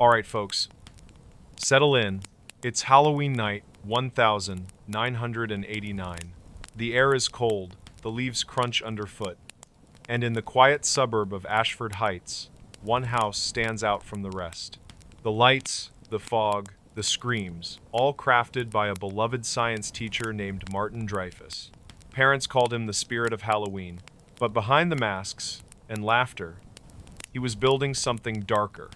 Alright, folks, settle in. It's Halloween night 1989. The air is cold, the leaves crunch underfoot, and in the quiet suburb of Ashford Heights, one house stands out from the rest. The lights, the fog, the screams, all crafted by a beloved science teacher named Martin Dreyfus. Parents called him the spirit of Halloween, but behind the masks and laughter, he was building something darker.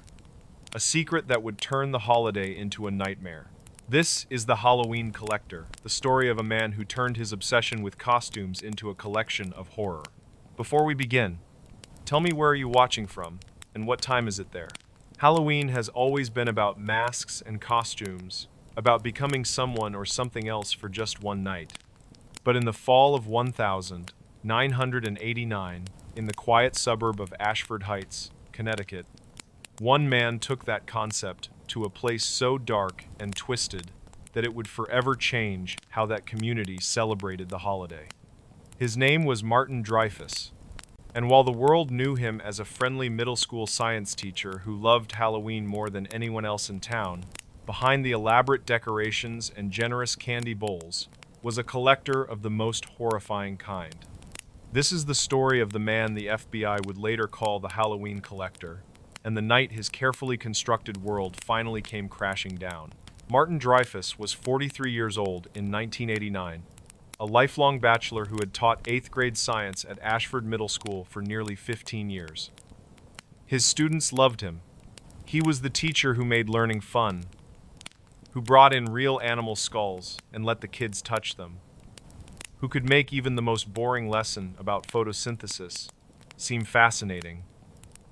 A secret that would turn the holiday into a nightmare. This is The Halloween Collector, the story of a man who turned his obsession with costumes into a collection of horror. Before we begin, tell me, where are you watching from, and what time is it there? Halloween has always been about masks and costumes, about becoming someone or something else for just one night. But in the fall of 1989, in the quiet suburb of Ashford Heights, Connecticut, one man took that concept to a place so dark and twisted that it would forever change how that community celebrated the holiday. His name was Martin Dreyfus, and while the world knew him as a friendly middle school science teacher who loved Halloween more than anyone else in town, behind the elaborate decorations and generous candy bowls was a collector of the most horrifying kind. This is the story of the man the FBI would later call the Halloween Collector, and the night his carefully constructed world finally came crashing down. Martin Dreyfus was 43 years old in 1989, a lifelong bachelor who had taught 8th grade science at Ashford Middle School for nearly 15 years. His students loved him. He was the teacher who made learning fun, who brought in real animal skulls and let the kids touch them, who could make even the most boring lesson about photosynthesis seem fascinating.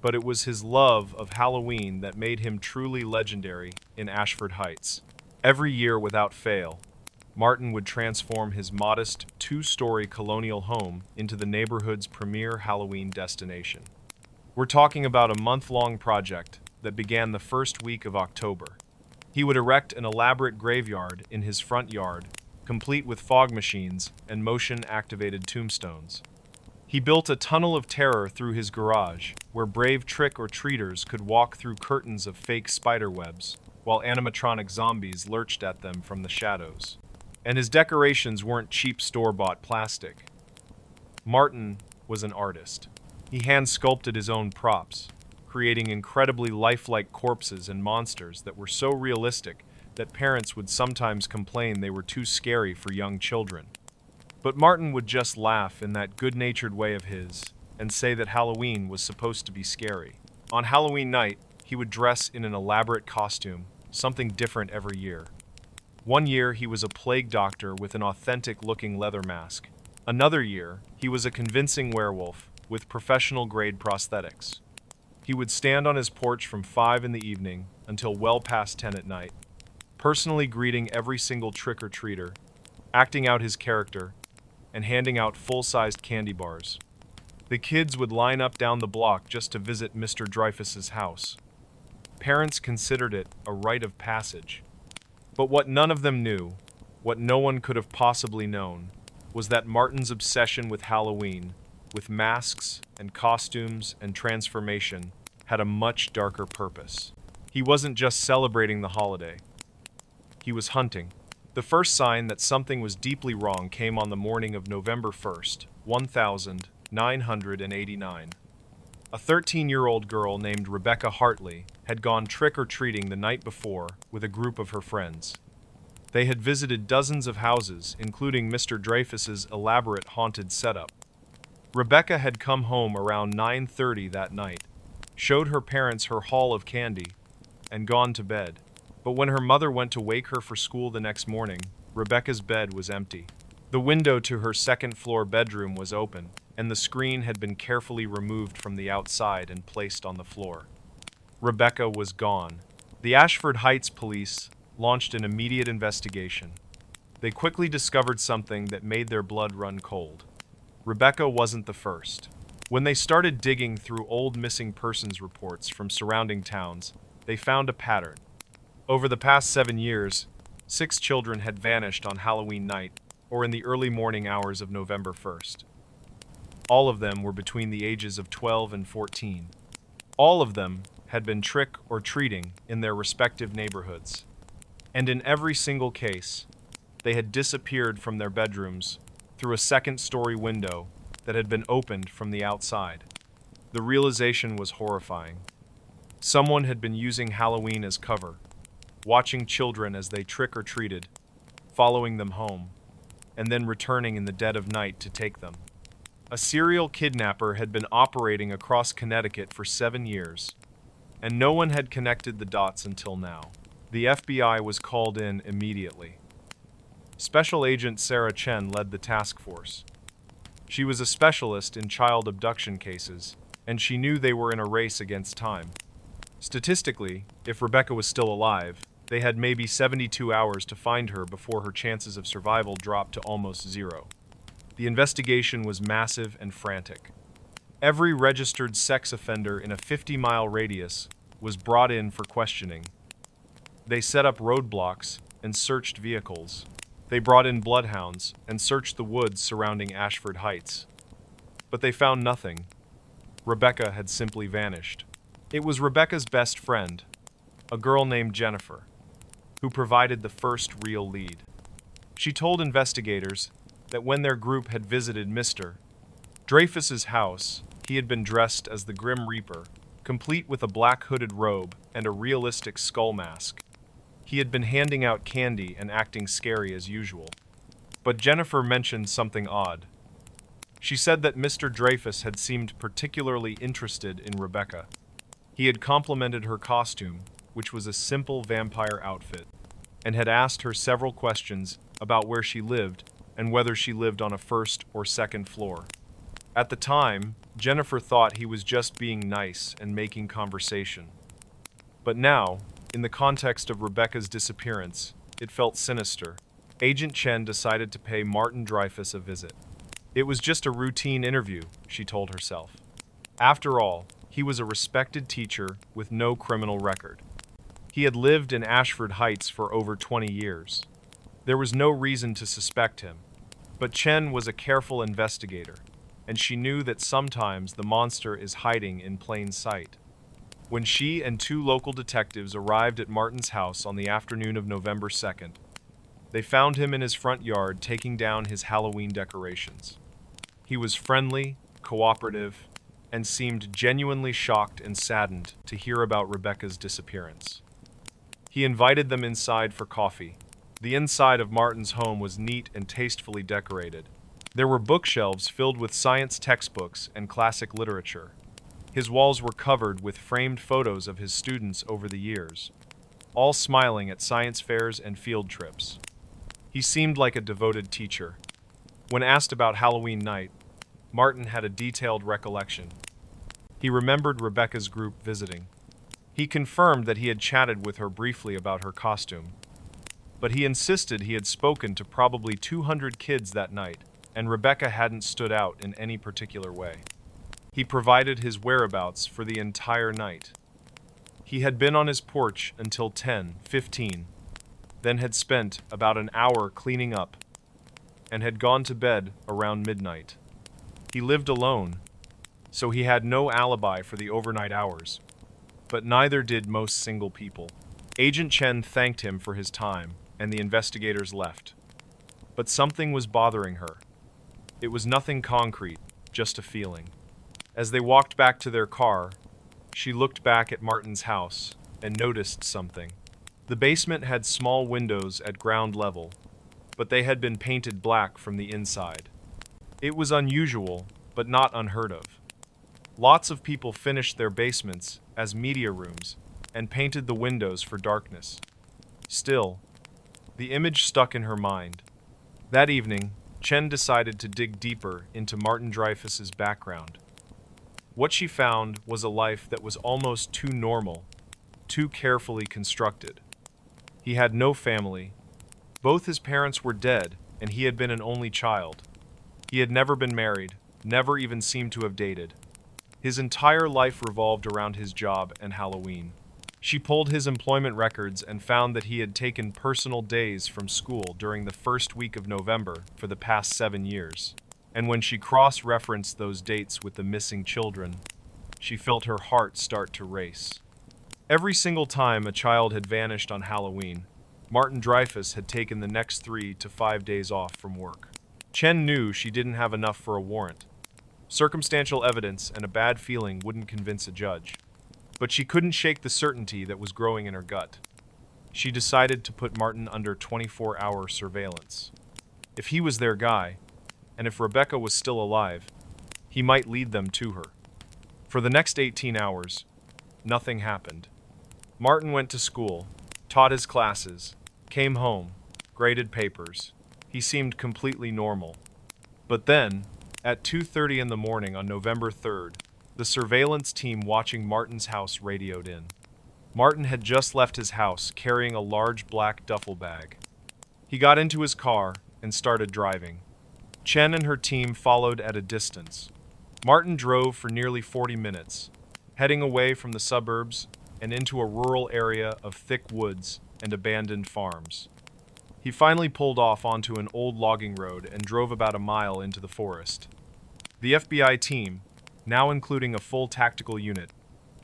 But it was his love of Halloween that made him truly legendary in Ashford Heights. Every year without fail, Martin would transform his modest 2-story colonial home into the neighborhood's premier Halloween destination. We're talking about a month-long project that began the first week of October. He would erect an elaborate graveyard in his front yard, complete with fog machines and motion-activated tombstones. He built a tunnel of terror through his garage, where brave trick-or-treaters could walk through curtains of fake spiderwebs, while animatronic zombies lurched at them from the shadows. And his decorations weren't cheap store-bought plastic. Martin was an artist. He hand-sculpted his own props, creating incredibly lifelike corpses and monsters that were so realistic that parents would sometimes complain they were too scary for young children. But Martin would just laugh in that good-natured way of his and say that Halloween was supposed to be scary. On Halloween night, he would dress in an elaborate costume, something different every year. One year, he was a plague doctor with an authentic-looking leather mask. Another year, he was a convincing werewolf with professional-grade prosthetics. He would stand on his porch from 5 in the evening until well past 10 at night, personally greeting every single trick-or-treater, acting out his character, and handing out full-sized candy bars. The kids would line up down the block just to visit Mr. Dreyfus's house. Parents considered it a rite of passage. But what none of them knew, what no one could have possibly known, was that Martin's obsession with Halloween, with masks and costumes and transformation, had a much darker purpose. He wasn't just celebrating the holiday. He was hunting. The first sign that something was deeply wrong came on the morning of November 1st, 1989. A 13-year-old girl named Rebecca Hartley had gone trick-or-treating the night before with a group of her friends. They had visited dozens of houses, including Mr. Dreyfus's elaborate haunted setup. Rebecca had come home around 9:30 that night, showed her parents her haul of candy, and gone to bed. But when her mother went to wake her for school the next morning, Rebecca's bed was empty. The window to her second-floor bedroom was open, and the screen had been carefully removed from the outside and placed on the floor. Rebecca was gone. The Ashford Heights police launched an immediate investigation. They quickly discovered something that made their blood run cold. Rebecca wasn't the first. When they started digging through old missing persons reports from surrounding towns, they found a pattern. Over the past 7 years, 6 children had vanished on Halloween night or in the early morning hours of November 1st. All of them were between the ages of 12 and 14. All of them had been trick or treating in their respective neighborhoods. And in every single case, they had disappeared from their bedrooms through a second-story window that had been opened from the outside. The realization was horrifying. Someone had been using Halloween as cover, watching children as they trick-or-treated, following them home, and then returning in the dead of night to take them. A serial kidnapper had been operating across Connecticut for 7 years, and no one had connected the dots until now. The FBI was called in immediately. Special Agent Sarah Chen led the task force. She was a specialist in child abduction cases, and she knew they were in a race against time. Statistically, if Rebecca was still alive, they had maybe 72 hours to find her before her chances of survival dropped to almost zero. The investigation was massive and frantic. Every registered sex offender in a 50-mile radius was brought in for questioning. They set up roadblocks and searched vehicles. They brought in bloodhounds and searched the woods surrounding Ashford Heights. But they found nothing. Rebecca had simply vanished. It was Rebecca's best friend, a girl named Jennifer, who provided the first real lead. She told investigators that when their group had visited Mr. Dreyfus's house, he had been dressed as the Grim Reaper, complete with a black hooded robe and a realistic skull mask. He had been handing out candy and acting scary as usual. But Jennifer mentioned something odd. She said that Mr. Dreyfus had seemed particularly interested in Rebecca. He had complimented her costume, which was a simple vampire outfit, and had asked her several questions about where she lived and whether she lived on a first or second floor. At the time, Jennifer thought he was just being nice and making conversation. But now, in the context of Rebecca's disappearance, it felt sinister. Agent Chen decided to pay Martin Dreyfus a visit. It was just a routine interview, she told herself. After all, he was a respected teacher with no criminal record. He had lived in Ashford Heights for over 20 years. There was no reason to suspect him. But Chen was a careful investigator, and she knew that sometimes the monster is hiding in plain sight. When she and 2 local detectives arrived at Martin's house on the afternoon of November 2nd, they found him in his front yard taking down his Halloween decorations. He was friendly, cooperative, and seemed genuinely shocked and saddened to hear about Rebecca's disappearance. He invited them inside for coffee. The inside of Martin's home was neat and tastefully decorated. There were bookshelves filled with science textbooks and classic literature. His walls were covered with framed photos of his students over the years, all smiling at science fairs and field trips. He seemed like a devoted teacher. When asked about Halloween night, Martin had a detailed recollection. He remembered Rebecca's group visiting. He confirmed that he had chatted with her briefly about her costume. But he insisted he had spoken to probably 200 kids that night, and Rebecca hadn't stood out in any particular way. He provided his whereabouts for the entire night. He had been on his porch until 10:15, then had spent about an hour cleaning up, and had gone to bed around midnight. He lived alone, so he had no alibi for the overnight hours, but neither did most single people. Agent Chen thanked him for his time, and the investigators left. But something was bothering her. It was nothing concrete, just a feeling. As they walked back to their car, she looked back at Martin's house and noticed something. The basement had small windows at ground level, but they had been painted black from the inside. It was unusual, but not unheard of. Lots of people finished their basements as media rooms and painted the windows for darkness. Still, the image stuck in her mind. That evening, Chen decided to dig deeper into Martin Dreyfus's background. What she found was a life that was almost too normal, too carefully constructed. He had no family. Both his parents were dead, and he had been an only child. He had never been married, never even seemed to have dated. His entire life revolved around his job and Halloween. She pulled his employment records and found that he had taken personal days from school during the first week of November for the past 7 years. And when she cross-referenced those dates with the missing children, she felt her heart start to race. Every single time a child had vanished on Halloween, Martin Dreyfus had taken the next 3 to 5 days off from work. Chen knew she didn't have enough for a warrant. Circumstantial evidence and a bad feeling wouldn't convince a judge. But she couldn't shake the certainty that was growing in her gut. She decided to put Martin under 24-hour surveillance. If he was their guy, and if Rebecca was still alive, he might lead them to her. For the next 18 hours, nothing happened. Martin went to school, taught his classes, came home, graded papers. He seemed completely normal. But then, at 2:30 in the morning on November 3rd, the surveillance team watching Martin's house radioed in. Martin had just left his house carrying a large black duffel bag. He got into his car and started driving. Chen and her team followed at a distance. Martin drove for nearly 40 minutes, heading away from the suburbs and into a rural area of thick woods and abandoned farms. He finally pulled off onto an old logging road and drove about a mile into the forest. The FBI team, now including a full tactical unit,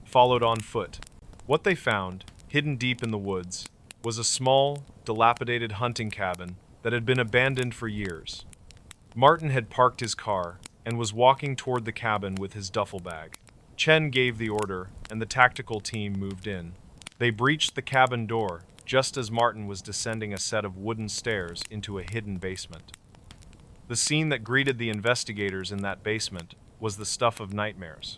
followed on foot. What they found, hidden deep in the woods, was a small, dilapidated hunting cabin that had been abandoned for years. Martin had parked his car and was walking toward the cabin with his duffel bag. Chen gave the order, and the tactical team moved in. They breached the cabin door just as Martin was descending a set of wooden stairs into a hidden basement. The scene that greeted the investigators in that basement was the stuff of nightmares.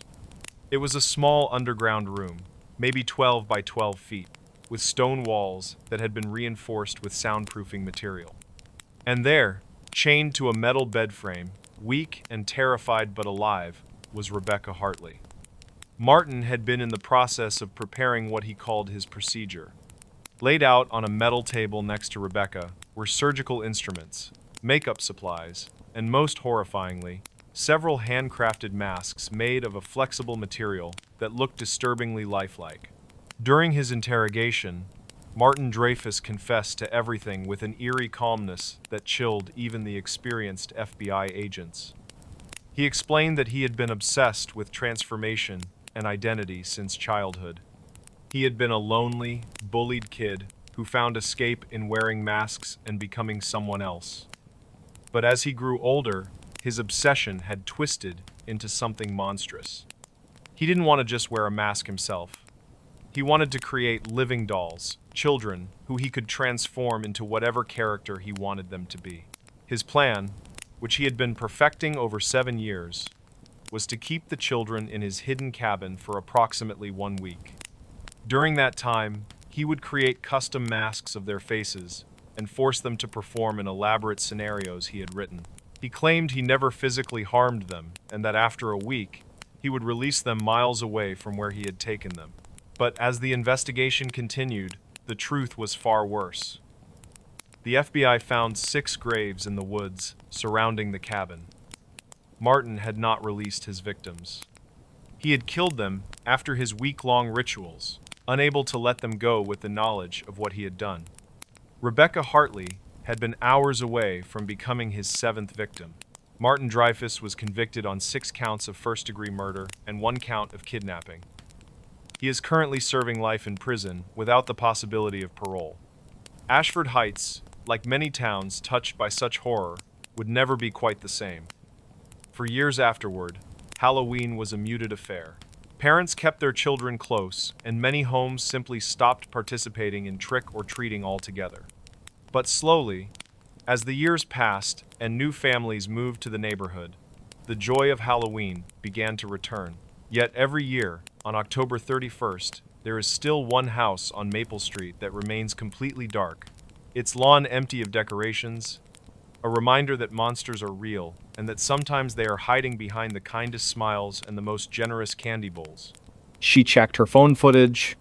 It was a small underground room, maybe 12 by 12 feet, with stone walls that had been reinforced with soundproofing material. And there, chained to a metal bed frame, weak and terrified but alive, was Rebecca Hartley. Martin had been in the process of preparing what he called his procedure. Laid out on a metal table next to Rebecca were surgical instruments, makeup supplies, and most horrifyingly, several handcrafted masks made of a flexible material that looked disturbingly lifelike. During his interrogation, Martin Dreyfus confessed to everything with an eerie calmness that chilled even the experienced FBI agents. He explained that he had been obsessed with transformation and identity since childhood. He had been a lonely, bullied kid who found escape in wearing masks and becoming someone else. But as he grew older, his obsession had twisted into something monstrous. He didn't want to just wear a mask himself. He wanted to create living dolls, children who he could transform into whatever character he wanted them to be. His plan, which he had been perfecting over 7 years, was to keep the children in his hidden cabin for approximately 1 week. During that time, he would create custom masks of their faces and force them to perform in elaborate scenarios he had written. He claimed he never physically harmed them and that after a week, he would release them miles away from where he had taken them. But as the investigation continued, the truth was far worse. The FBI found 6 graves in the woods surrounding the cabin. Martin had not released his victims. He had killed them after his week-long rituals, unable to let them go with the knowledge of what he had done. Rebecca Hartley had been hours away from becoming his 7th victim. Martin Dreyfus was convicted on 6 counts of first-degree murder and 1 count of kidnapping. He is currently serving life in prison without the possibility of parole. Ashford Heights, like many towns touched by such horror, would never be quite the same. For years afterward, Halloween was a muted affair. Parents kept their children close, and many homes simply stopped participating in trick-or-treating altogether. But slowly, as the years passed and new families moved to the neighborhood, the joy of Halloween began to return. Yet every year, on October 31st, there is still one house on Maple Street that remains completely dark, its lawn empty of decorations, a reminder that monsters are real and that sometimes they are hiding behind the kindest smiles and the most generous candy bowls. She checked her phone footage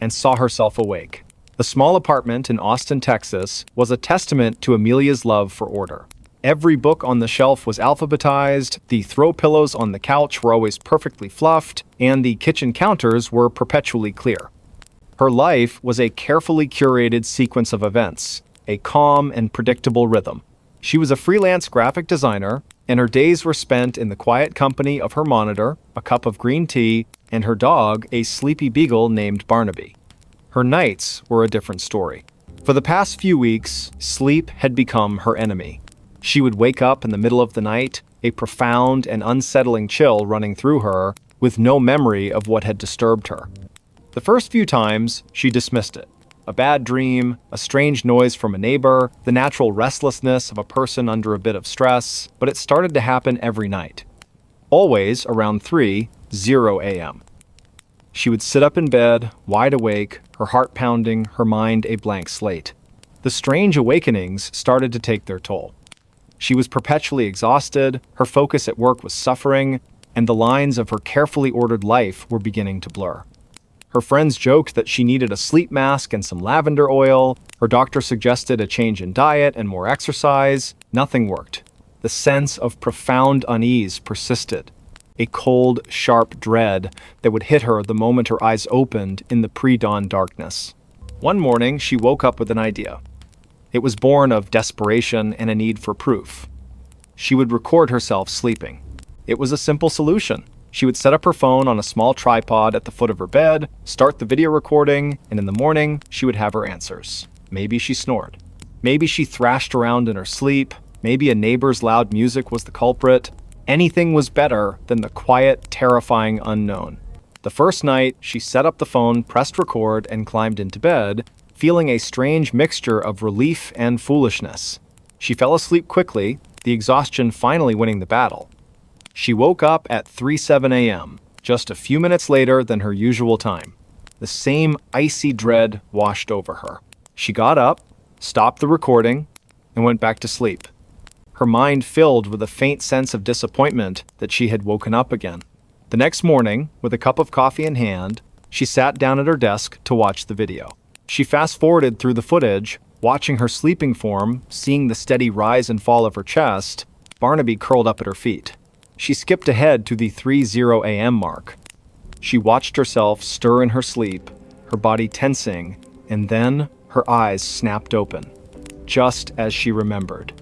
and saw herself awake. The small apartment in Austin, Texas, was a testament to Amelia's love for order. Every book on the shelf was alphabetized, the throw pillows on the couch were always perfectly fluffed, and the kitchen counters were perpetually clear. Her life was a carefully curated sequence of events, a calm and predictable rhythm. She was a freelance graphic designer, and her days were spent in the quiet company of her monitor, a cup of green tea, and her dog, a sleepy beagle named Barnaby. Her nights were a different story. For the past few weeks, sleep had become her enemy. She would wake up in the middle of the night, a profound and unsettling chill running through her, with no memory of what had disturbed her. The first few times, she dismissed it. A bad dream, a strange noise from a neighbor, the natural restlessness of a person under a bit of stress, but it started to happen every night. Always around 3:00 a.m. She would sit up in bed, wide awake, her heart pounding, her mind a blank slate. The strange awakenings started to take their toll. She was perpetually exhausted, her focus at work was suffering, and the lines of her carefully ordered life were beginning to blur. Her friends joked that she needed a sleep mask and some lavender oil. Her doctor suggested a change in diet and more exercise. Nothing worked. The sense of profound unease persisted. A cold, sharp dread that would hit her the moment her eyes opened in the pre-dawn darkness. One morning, she woke up with an idea. It was born of desperation and a need for proof. She would record herself sleeping. It was a simple solution. She would set up her phone on a small tripod at the foot of her bed, start the video recording, and in the morning, she would have her answers. Maybe she snored. Maybe she thrashed around in her sleep. Maybe a neighbor's loud music was the culprit. Anything was better than the quiet, terrifying unknown. The first night, she set up the phone, pressed record, and climbed into bed, feeling a strange mixture of relief and foolishness. She fell asleep quickly, the exhaustion finally winning the battle. She woke up at 3:07 a.m., just a few minutes later than her usual time. The same icy dread washed over her. She got up, stopped the recording, and went back to sleep. Her mind filled with a faint sense of disappointment that she had woken up again. The next morning, with a cup of coffee in hand, she sat down at her desk to watch the video. She fast-forwarded through the footage, watching her sleeping form, seeing the steady rise and fall of her chest, Barnaby curled up at her feet. She skipped ahead to the 3:00 a.m. mark. She watched herself stir in her sleep, her body tensing, and then her eyes snapped open, just as she remembered.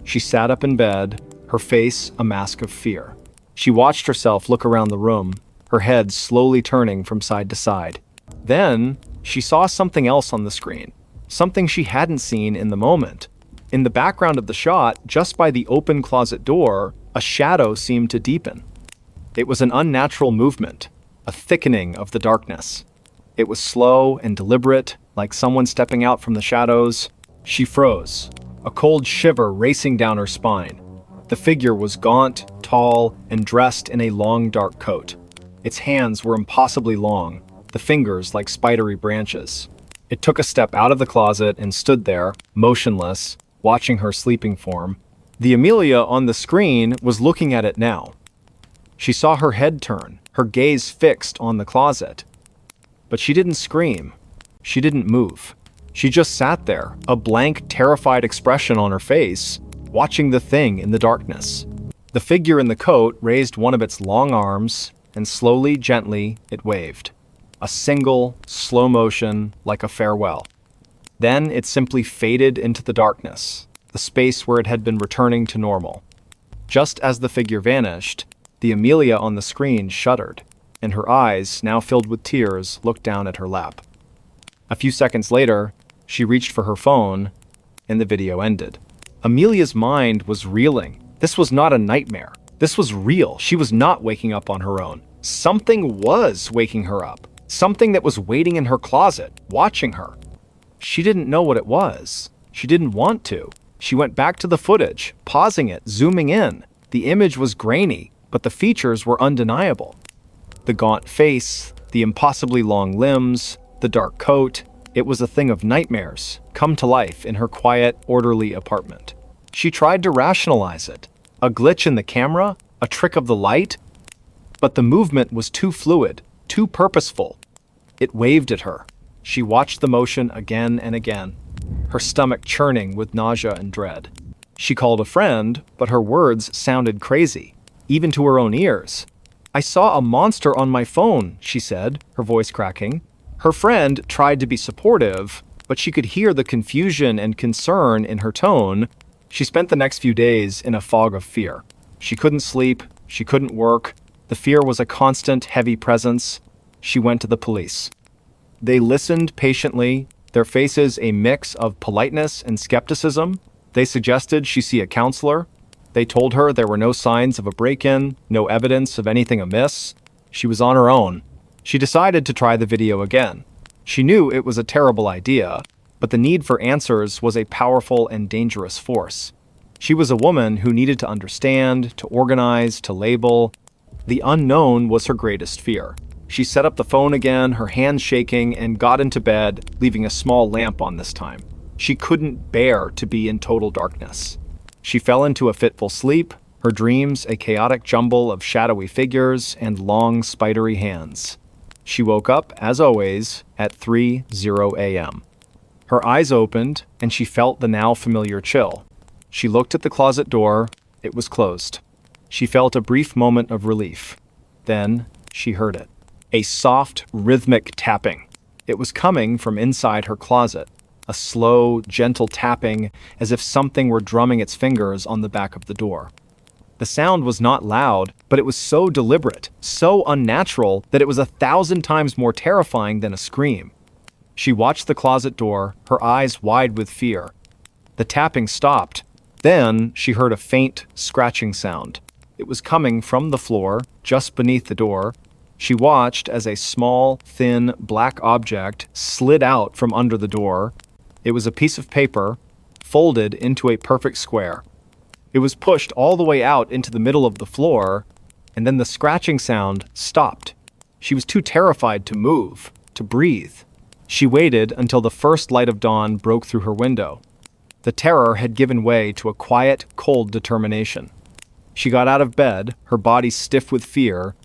She sat up in bed, her face a mask of fear. She watched herself look around the room, her head slowly turning from side to side. Then, she saw something else on the screen, something she hadn't seen in the moment. In the background of the shot, just by the open closet door, a shadow seemed to deepen. It was an unnatural movement, a thickening of the darkness. It was slow and deliberate, like someone stepping out from the shadows. She froze, a cold shiver racing down her spine. The figure was gaunt, tall, and dressed in a long dark coat. Its hands were impossibly long, the fingers like spidery branches. It took a step out of the closet and stood there, motionless, watching her sleeping form. The Amelia on the screen was looking at it now. She saw her head turn, her gaze fixed on the closet. But she didn't scream. She didn't move. She just sat there, a blank, terrified expression on her face, watching the thing in the darkness. The figure in the coat raised one of its long arms, and slowly, gently, it waved. A single, slow motion, like a farewell. Then it simply faded into the darkness, the space where it had been returning to normal. Just as the figure vanished, the Amelia on the screen shuddered, and her eyes, now filled with tears, looked down at her lap. A few seconds later, she reached for her phone, and the video ended. Amelia's mind was reeling. This was not a nightmare. This was real. She was not waking up on her own. Something was waking her up. Something that was waiting in her closet, watching her. She didn't know what it was. She didn't want to. She went back to the footage, pausing it, zooming in. The image was grainy, but the features were undeniable. The gaunt face, the impossibly long limbs, the dark coat. It was a thing of nightmares, come to life in her quiet, orderly apartment. She tried to rationalize it. A glitch in the camera? A trick of the light? But the movement was too fluid, too purposeful. It waved at her. She watched the motion again and again, her stomach churning with nausea and dread. She called a friend, but her words sounded crazy, even to her own ears. "I saw a monster on my phone," she said, her voice cracking. Her friend tried to be supportive, but she could hear the confusion and concern in her tone. She spent the next few days in a fog of fear. She couldn't sleep, she couldn't work. The fear was a constant, heavy presence. She went to the police. They listened patiently, their faces a mix of politeness and skepticism. They suggested she see a counselor. They told her there were no signs of a break-in, no evidence of anything amiss. She was on her own. She decided to try the video again. She knew it was a terrible idea, but the need for answers was a powerful and dangerous force. She was a woman who needed to understand, to organize, to label. The unknown was her greatest fear. She set up the phone again, her hands shaking, and got into bed, leaving a small lamp on this time. She couldn't bear to be in total darkness. She fell into a fitful sleep, her dreams a chaotic jumble of shadowy figures and long, spidery hands. She woke up, as always, at 3:00 a.m. Her eyes opened, and she felt the now familiar chill. She looked at the closet door. It was closed. She felt a brief moment of relief. Then she heard it. A soft, rhythmic tapping. It was coming from inside her closet. A slow, gentle tapping, as if something were drumming its fingers on the back of the door. The sound was not loud, but it was so deliberate, so unnatural, that it was 1,000 times more terrifying than a scream. She watched the closet door, her eyes wide with fear. The tapping stopped. Then she heard a faint, scratching sound. It was coming from the floor, just beneath the door. She watched as a small, thin, black object slid out from under the door. It was a piece of paper, folded into a perfect square. It was pushed all the way out into the middle of the floor, and then the scratching sound stopped. She was too terrified to move, to breathe. She waited until the first light of dawn broke through her window. The terror had given way to a quiet, cold determination. She got out of bed, her body stiff with fear.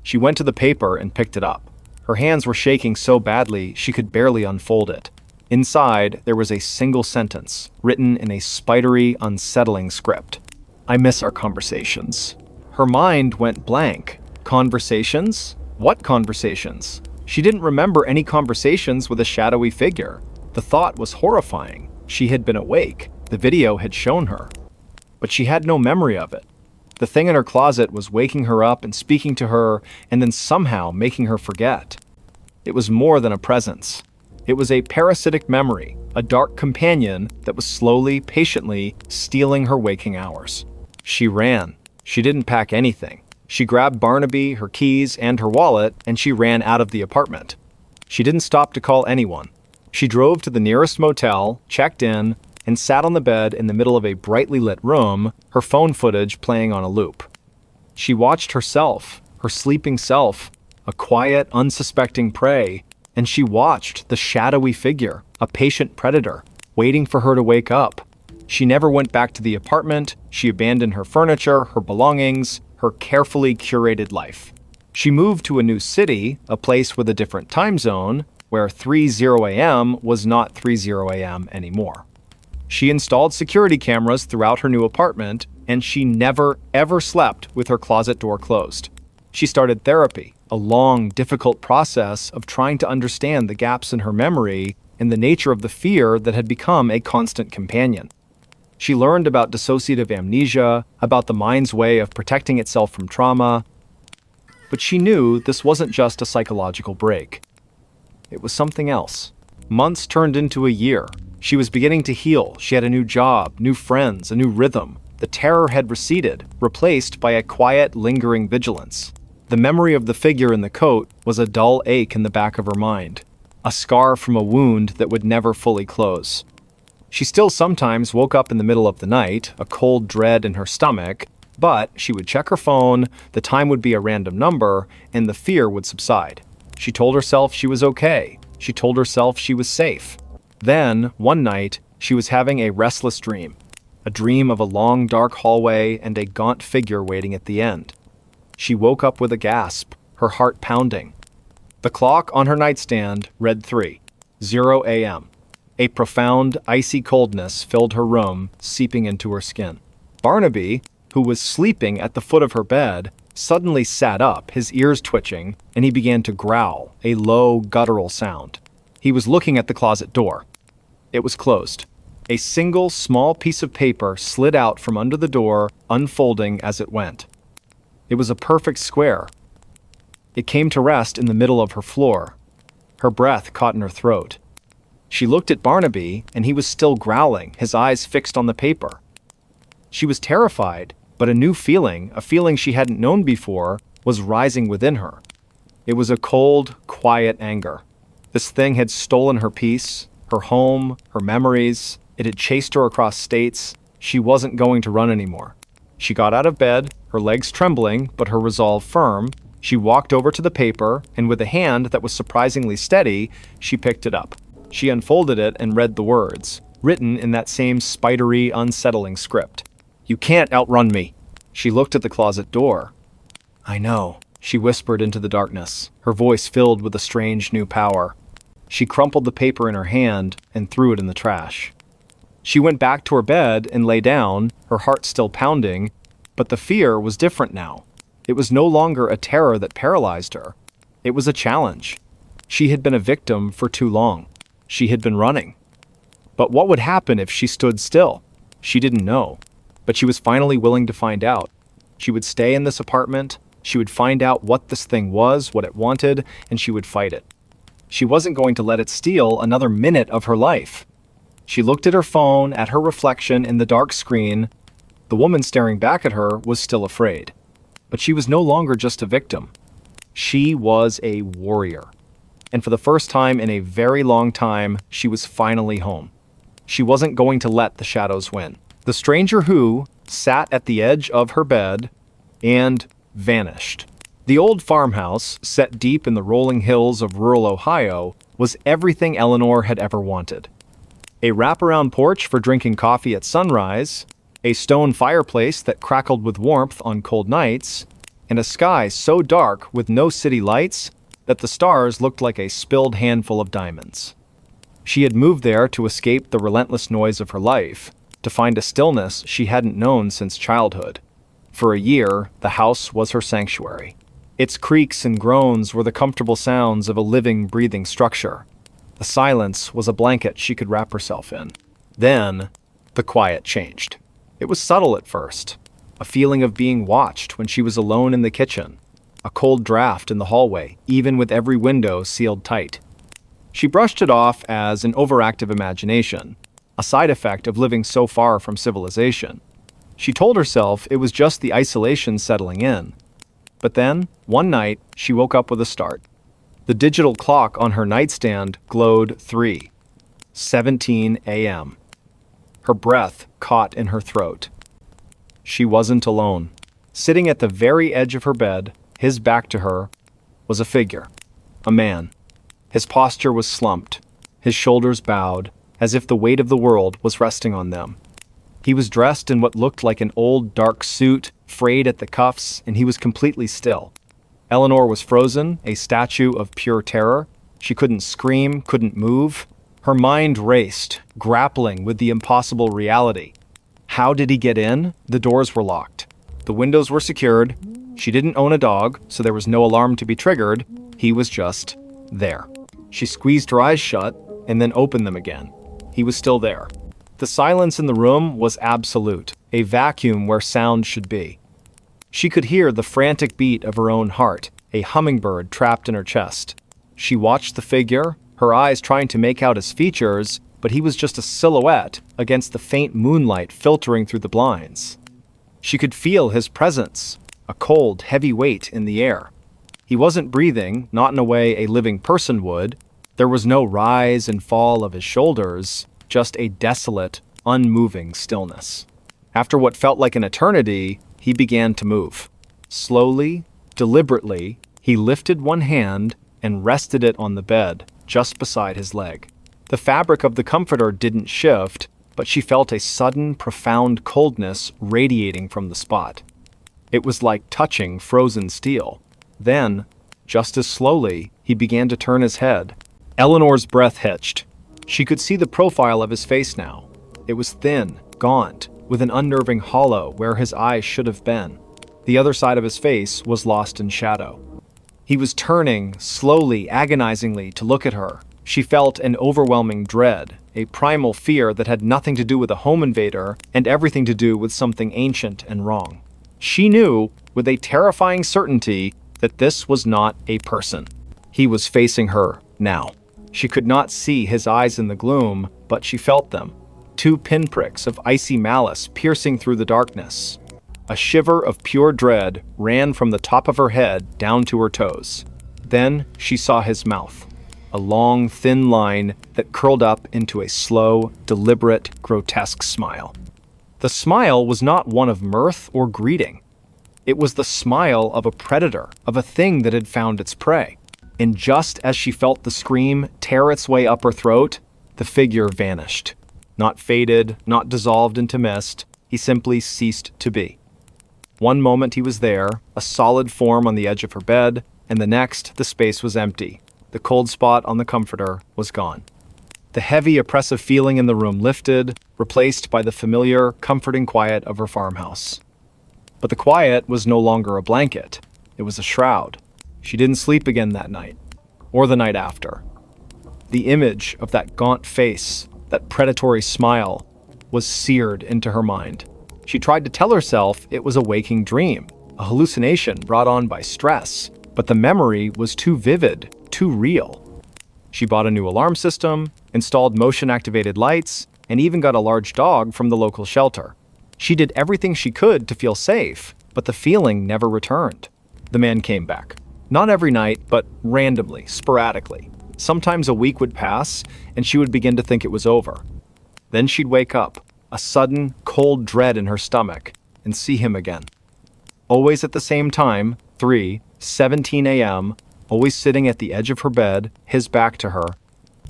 She went to the paper and picked it up. Her hands were shaking so badly she could barely unfold it. Inside, there was a single sentence, written in a spidery, unsettling script. "I miss our conversations." Her mind went blank. Conversations? What conversations? She didn't remember any conversations with a shadowy figure. The thought was horrifying. She had been awake. The video had shown her. But she had no memory of it. The thing in her closet was waking her up and speaking to her, and then somehow making her forget. It was more than a presence. It was a parasitic memory, a dark companion that was slowly, patiently stealing her waking hours. She ran. She didn't pack anything. She grabbed Barnaby, her keys, and her wallet, and she ran out of the apartment. She didn't stop to call anyone. She drove to the nearest motel, checked in, and sat on the bed in the middle of a brightly lit room, her phone footage playing on a loop. She watched herself, her sleeping self, a quiet, unsuspecting prey, and she watched the shadowy figure, a patient predator, waiting for her to wake up. She never went back to the apartment. She abandoned her furniture, her belongings, her carefully curated life. She moved to a new city, a place with a different time zone, where 3:00 a.m. was not 3:00 a.m. anymore. She installed security cameras throughout her new apartment, and she never, ever slept with her closet door closed. She started therapy, a long, difficult process of trying to understand the gaps in her memory and the nature of the fear that had become a constant companion. She learned about dissociative amnesia, about the mind's way of protecting itself from trauma, but she knew this wasn't just a psychological break. It was something else. Months turned into a year. She was beginning to heal. She had a new job, new friends, a new rhythm. The terror had receded, replaced by a quiet, lingering vigilance. The memory of the figure in the coat was a dull ache in the back of her mind, a scar from a wound that would never fully close. She still sometimes woke up in the middle of the night, a cold dread in her stomach, but she would check her phone, the time would be a random number, and the fear would subside. She told herself she was okay. She told herself she was safe. Then, one night, she was having a restless dream, a dream of a long, dark hallway and a gaunt figure waiting at the end. She woke up with a gasp, her heart pounding. The clock on her nightstand read 3:00 a.m. A profound, icy coldness filled her room, seeping into her skin. Barnaby, who was sleeping at the foot of her bed, suddenly sat up, his ears twitching, and he began to growl, a low, guttural sound. He was looking at the closet door. It was closed. A single, small piece of paper slid out from under the door, unfolding as it went. It was a perfect square. It came to rest in the middle of her floor. Her breath caught in her throat. She looked at Barnaby, and he was still growling, his eyes fixed on the paper. She was terrified, but a new feeling, a feeling she hadn't known before, was rising within her. It was a cold, quiet anger. This thing had stolen her peace, her home, her memories. It had chased her across states. She wasn't going to run anymore. She got out of bed, her legs trembling, but her resolve firm. She walked over to the paper, and with a hand that was surprisingly steady, she picked it up. She unfolded it and read the words, written in that same spidery, unsettling script. "You can't outrun me." She looked at the closet door. "I know," she whispered into the darkness, her voice filled with a strange new power. She crumpled the paper in her hand and threw it in the trash. She went back to her bed and lay down, her heart still pounding, but the fear was different now. It was no longer a terror that paralyzed her. It was a challenge. She had been a victim for too long. She had been running. But what would happen if she stood still? She didn't know. But she was finally willing to find out. She would stay in this apartment, she would find out what this thing was, what it wanted, and she would fight it. She wasn't going to let it steal another minute of her life. She looked at her phone, at her reflection in the dark screen. The woman staring back at her was still afraid. But she was no longer just a victim. She was a warrior. And for the first time in a very long time, she was finally home. She wasn't going to let the shadows win. The stranger who sat at the edge of her bed and vanished. The old farmhouse, set deep in the rolling hills of rural Ohio, was everything Eleanor had ever wanted. A wraparound porch for drinking coffee at sunrise, a stone fireplace that crackled with warmth on cold nights, and a sky so dark with no city lights that the stars looked like a spilled handful of diamonds. She had moved there to escape the relentless noise of her life, to find a stillness she hadn't known since childhood. For a year, the house was her sanctuary. Its creaks and groans were the comfortable sounds of a living, breathing structure. The silence was a blanket she could wrap herself in. Then, the quiet changed. It was subtle at first. A feeling of being watched when she was alone in the kitchen. A cold draft in the hallway, even with every window sealed tight. She brushed it off as an overactive imagination, a side effect of living so far from civilization. She told herself it was just the isolation settling in. But then, one night, she woke up with a start. The digital clock on her nightstand glowed 3:17 a.m. Her breath caught in her throat. She wasn't alone. Sitting at the very edge of her bed, his back to her, was a figure. A man. His posture was slumped, his shoulders bowed, as if the weight of the world was resting on them. He was dressed in what looked like an old, dark suit, frayed at the cuffs, and he was completely still. Eleanor was frozen, a statue of pure terror. She couldn't scream, couldn't move. Her mind raced, grappling with the impossible reality. How did he get in? The doors were locked. The windows were secured. She didn't own a dog, so there was no alarm to be triggered. He was just there. She squeezed her eyes shut and then opened them again. He was still there. The silence in the room was absolute, a vacuum where sound should be. She could hear the frantic beat of her own heart, a hummingbird trapped in her chest. She watched the figure, her eyes trying to make out his features, but he was just a silhouette against the faint moonlight filtering through the blinds. She could feel his presence, a cold, heavy weight in the air. He wasn't breathing, not in a way a living person would. There was no rise and fall of his shoulders, just a desolate, unmoving stillness. After what felt like an eternity, he began to move. Slowly, deliberately, he lifted one hand and rested it on the bed, just beside his leg. The fabric of the comforter didn't shift, but she felt a sudden, profound coldness radiating from the spot. It was like touching frozen steel. Then, just as slowly, he began to turn his head. Eleanor's breath hitched. She could see the profile of his face now. It was thin, gaunt, with an unnerving hollow where his eyes should have been. The other side of his face was lost in shadow. He was turning, slowly, agonizingly, to look at her. She felt an overwhelming dread, a primal fear that had nothing to do with a home invader and everything to do with something ancient and wrong. She knew, with a terrifying certainty, that this was not a person. He was facing her now. She could not see his eyes in the gloom, but she felt them. 2 pinpricks of icy malice piercing through the darkness. A shiver of pure dread ran from the top of her head down to her toes. Then she saw his mouth, a long, thin line that curled up into a slow, deliberate, grotesque smile. The smile was not one of mirth or greeting. It was the smile of a predator, of a thing that had found its prey. And just as she felt the scream tear its way up her throat, the figure vanished. Not faded, not dissolved into mist, he simply ceased to be. One moment he was there, a solid form on the edge of her bed, and the next the space was empty. The cold spot on the comforter was gone. The heavy, oppressive feeling in the room lifted, replaced by the familiar, comforting quiet of her farmhouse. But the quiet was no longer a blanket. It was a shroud. She didn't sleep again that night, or the night after. The image of that gaunt face, that predatory smile, was seared into her mind. She tried to tell herself it was a waking dream, a hallucination brought on by stress, but the memory was too vivid, too real. She bought a new alarm system, installed motion-activated lights, and even got a large dog from the local shelter. She did everything she could to feel safe, but the feeling never returned. The man came back. Not every night, but randomly, sporadically. Sometimes a week would pass, and she would begin to think it was over. Then she'd wake up, a sudden, cold dread in her stomach, and see him again. Always at the same time, 3:17 a.m., always sitting at the edge of her bed, his back to her.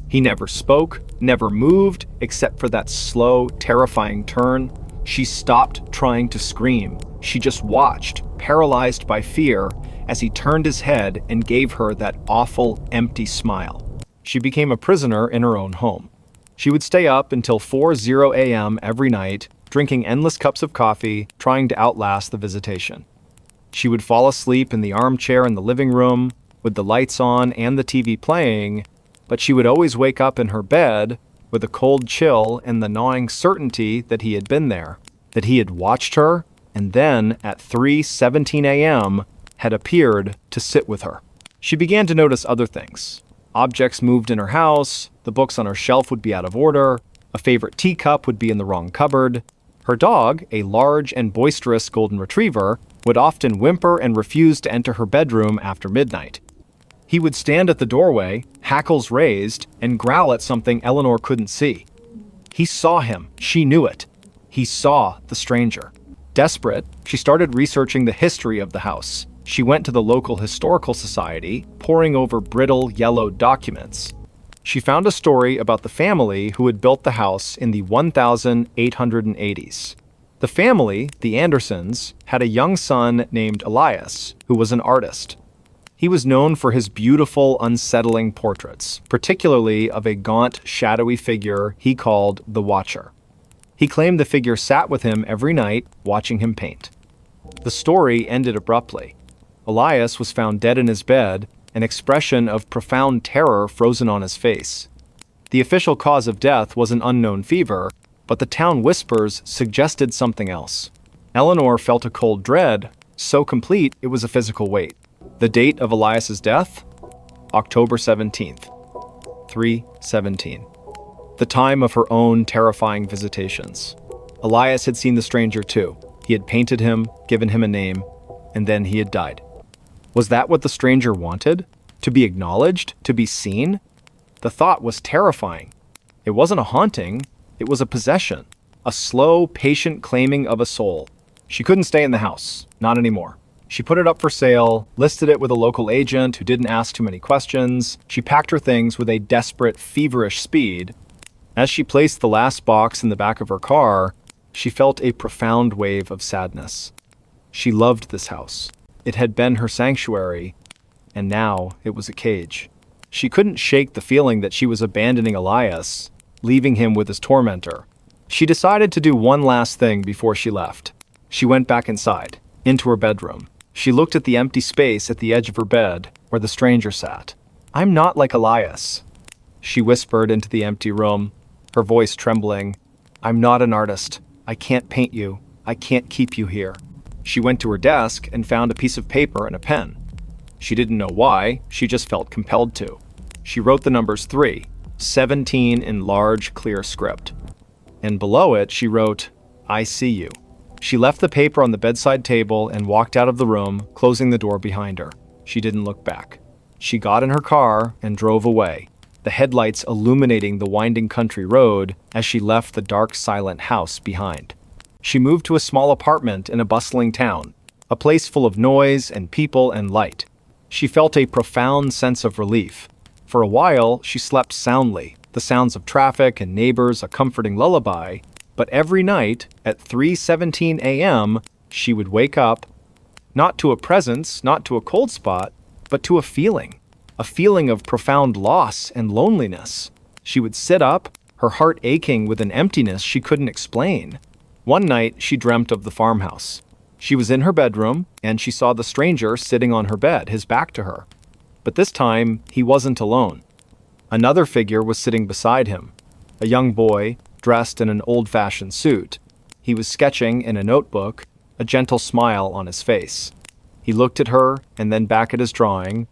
He never spoke, never moved, except for that slow, terrifying turn. She stopped trying to scream. She just watched, paralyzed by fear, as he turned his head and gave her that awful, empty smile. She became a prisoner in her own home. She would stay up until 4:00 a.m. every night, drinking endless cups of coffee, trying to outlast the visitation. She would fall asleep in the armchair in the living room, with the lights on and the TV playing, but she would always wake up in her bed with a cold chill and the gnawing certainty that he had been there, that he had watched her, and then, at 3:17 a.m., had appeared to sit with her. She began to notice other things. Objects moved in her house, the books on her shelf would be out of order, a favorite teacup would be in the wrong cupboard. Her dog, a large and boisterous golden retriever, would often whimper and refuse to enter her bedroom after midnight. He would stand at the doorway, hackles raised, and growl at something Eleanor couldn't see. He saw him. She knew it. He saw the stranger. Desperate, she started researching the history of the house. She went to the local historical society, poring over brittle, yellowed documents. She found a story about the family who had built the house in the 1880s. The family, the Andersons, had a young son named Elias, who was an artist. He was known for his beautiful, unsettling portraits, particularly of a gaunt, shadowy figure he called the Watcher. He claimed the figure sat with him every night, watching him paint. The story ended abruptly. Elias was found dead in his bed, an expression of profound terror frozen on his face. The official cause of death was an unknown fever, but the town whispers suggested something else. Eleanor felt a cold dread, so complete it was a physical weight. The date of Elias's death? October 17th, 3:17. The time of her own terrifying visitations. Elias had seen the stranger too. He had painted him, given him a name, and then he had died. Was that what the stranger wanted? To be acknowledged? To be seen? The thought was terrifying. It wasn't a haunting, it was a possession. A slow, patient claiming of a soul. She couldn't stay in the house. Not anymore. She put it up for sale, listed it with a local agent who didn't ask too many questions. She packed her things with a desperate, feverish speed. As she placed the last box in the back of her car, she felt a profound wave of sadness. She loved this house. It had been her sanctuary, and now it was a cage. She couldn't shake the feeling that she was abandoning Elias, leaving him with his tormentor. She decided to do one last thing before she left. She went back inside, into her bedroom. She looked at the empty space at the edge of her bed, where the stranger sat. "I'm not like Elias," she whispered into the empty room, her voice trembling. "I'm not an artist. I can't paint you. I can't keep you here." She went to her desk and found a piece of paper and a pen. She didn't know why, she just felt compelled to. She wrote the numbers 3, 17 in large, clear script. And below it, she wrote, "I see you." She left the paper on the bedside table and walked out of the room, closing the door behind her. She didn't look back. She got in her car and drove away, the headlights illuminating the winding country road as she left the dark, silent house behind. She moved to a small apartment in a bustling town, a place full of noise and people and light. She felt a profound sense of relief. For a while, she slept soundly, the sounds of traffic and neighbors a comforting lullaby, but every night, at 3:17 a.m., she would wake up, not to a presence, not to a cold spot, but to a feeling of profound loss and loneliness. She would sit up, her heart aching with an emptiness she couldn't explain. One night, she dreamt of the farmhouse. She was in her bedroom, and she saw the stranger sitting on her bed, his back to her. But this time, he wasn't alone. Another figure was sitting beside him, a young boy, dressed in an old-fashioned suit. He was sketching in a notebook, a gentle smile on his face. He looked at her and then back at his drawing.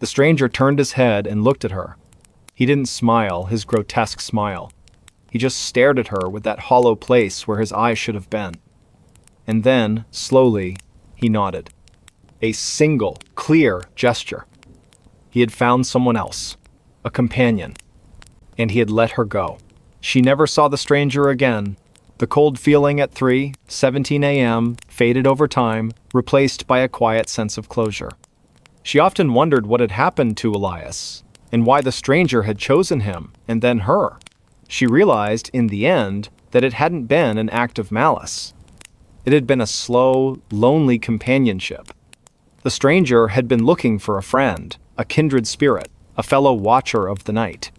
The stranger turned his head and looked at her. He didn't smile, his grotesque smile. He just stared at her with that hollow place where his eyes should have been. And then, slowly, he nodded. A single, clear gesture. He had found someone else, a companion, and he had let her go. She never saw the stranger again. The cold feeling at 3:17 a.m. faded over time, replaced by a quiet sense of closure. She often wondered what had happened to Elias, and why the stranger had chosen him, and then her. She realized, in the end, that it hadn't been an act of malice. It had been a slow, lonely companionship. The stranger had been looking for a friend, a kindred spirit, a fellow watcher of the night.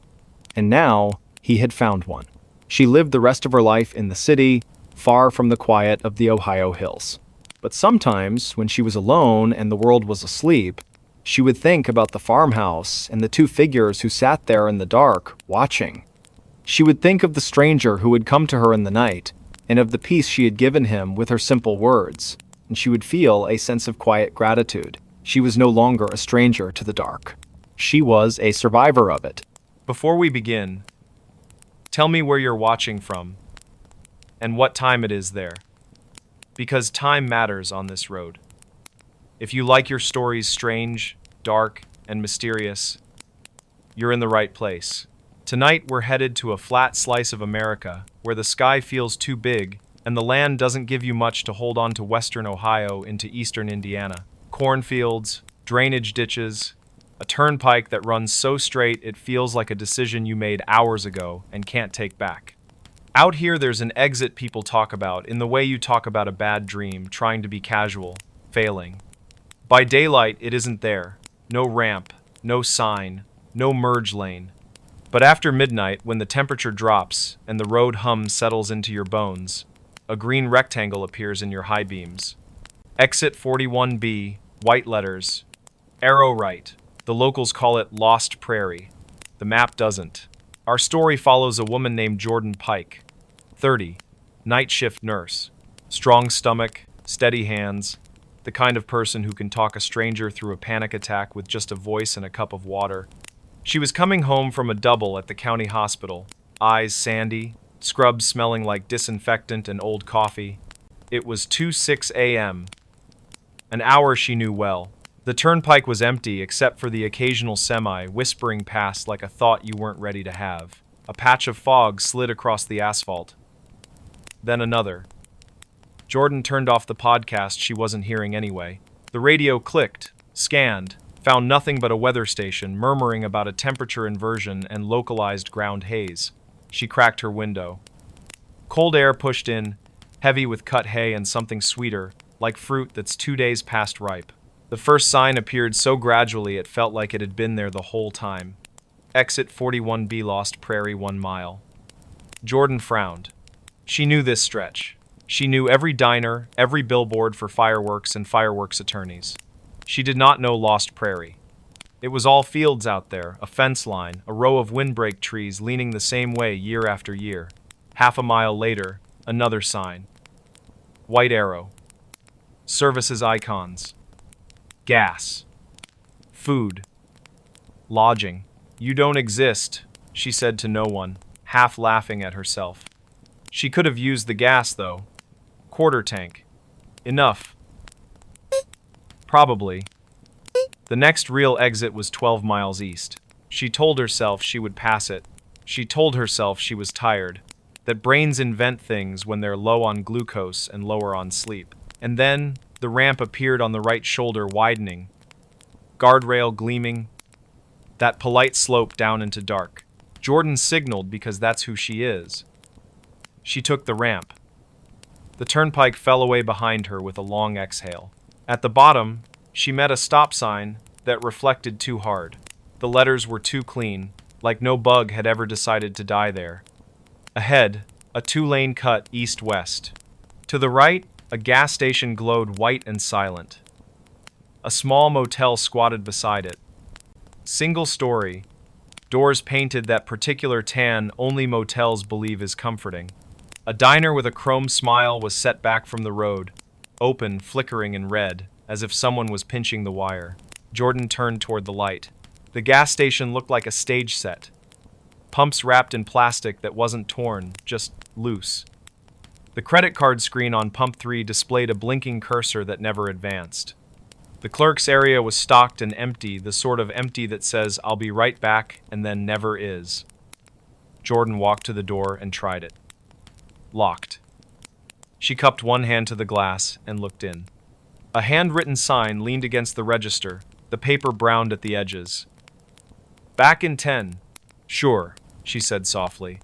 And now, he had found one. She lived the rest of her life in the city, far from the quiet of the Ohio hills. But sometimes, when she was alone and the world was asleep, she would think about the farmhouse and the two figures who sat there in the dark, watching. She would think of the stranger who had come to her in the night, and of the peace she had given him with her simple words, and she would feel a sense of quiet gratitude. She was no longer a stranger to the dark. She was a survivor of it. Before we begin, tell me where you're watching from and what time it is there, because time matters on this road. If you like your stories strange, dark, and mysterious, you're in the right place. Tonight we're headed to a flat slice of America where the sky feels too big and the land doesn't give you much to hold on to western Ohio into eastern Indiana. Cornfields, drainage ditches, a turnpike that runs so straight it feels like a decision you made hours ago and can't take back. Out here there's an exit people talk about in the way you talk about a bad dream, trying to be casual, failing. By daylight it isn't there. No ramp, no sign, no merge lane. But after midnight, when the temperature drops and the road hum settles into your bones, a green rectangle appears in your high beams. Exit 41B, white letters. Arrow right. The locals call it Lost Prairie. The map doesn't. Our story follows a woman named Jordan Pike, 30, night shift nurse. Strong stomach, steady hands, the kind of person who can talk a stranger through a panic attack with just a voice and a cup of water. She was coming home from a double at the county hospital, eyes sandy, scrubs smelling like disinfectant and old coffee. It was 2:06 a.m., an hour she knew well. The turnpike was empty except for the occasional semi whispering past like a thought you weren't ready to have. A patch of fog slid across the asphalt. Then another. Jordan turned off the podcast she wasn't hearing anyway. The radio clicked, scanned, found nothing but a weather station murmuring about a temperature inversion and localized ground haze. She cracked her window. Cold air pushed in, heavy with cut hay and something sweeter, like fruit that's 2 days past ripe. The first sign appeared so gradually it felt like it had been there the whole time. Exit 41B, Lost Prairie, 1 mile. Jordan frowned. She knew this stretch. She knew every diner, every billboard for fireworks and fireworks attorneys. She did not know Lost Prairie. It was all fields out there, a fence line, a row of windbreak trees leaning the same way year after year. Half a mile later, another sign. White arrow. Services icons. Gas. Food. Lodging. You don't exist, she said to no one, half laughing at herself. She could have used the gas, though. Quarter tank. Enough. Probably. The next real exit was 12 miles east. She told herself she would pass it. She told herself she was tired, that brains invent things when they're low on glucose and lower on sleep. And then, the ramp appeared on the right shoulder, widening. Guardrail gleaming. That polite slope down into dark. Jordan signaled because that's who she is. She took the ramp. The turnpike fell away behind her with a long exhale. At the bottom, she met a stop sign that reflected too hard. The letters were too clean, like no bug had ever decided to die there. Ahead, a two-lane cut east-west. To the right, a gas station glowed white and silent. A small motel squatted beside it. Single story, doors painted that particular tan only motels believe is comforting. A diner with a chrome smile was set back from the road, open, flickering in red, as if someone was pinching the wire. Jordan turned toward the light. The gas station looked like a stage set. Pumps wrapped in plastic that wasn't torn, just loose. The credit card screen on pump 3 displayed a blinking cursor that never advanced. The clerk's area was stocked and empty, the sort of empty that says, "I'll be right back," and then never is. Jordan walked to the door and tried it. Locked. She cupped one hand to the glass and looked in. A handwritten sign leaned against the register, the paper browned at the edges. "Back in 10. Sure," she said softly.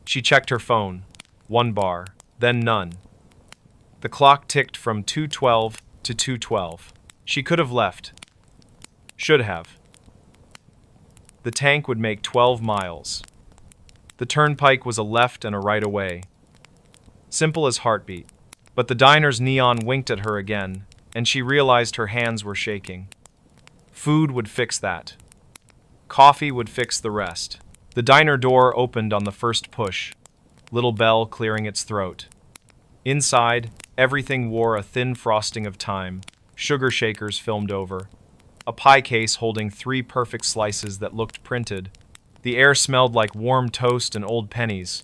She checked her phone. 1 bar, then none. The clock ticked from 2:12 to 2:12. She could have left. Should have. The tank would make 12 miles. The turnpike was a left and a right away. Simple as heartbeat. But the diner's neon winked at her again, and she realized her hands were shaking. Food would fix that. Coffee would fix the rest. The diner door opened on the first push, little bell clearing its throat. Inside, everything wore a thin frosting of time, sugar shakers filmed over, a pie case holding 3 perfect slices that looked printed. The air smelled like warm toast and old pennies.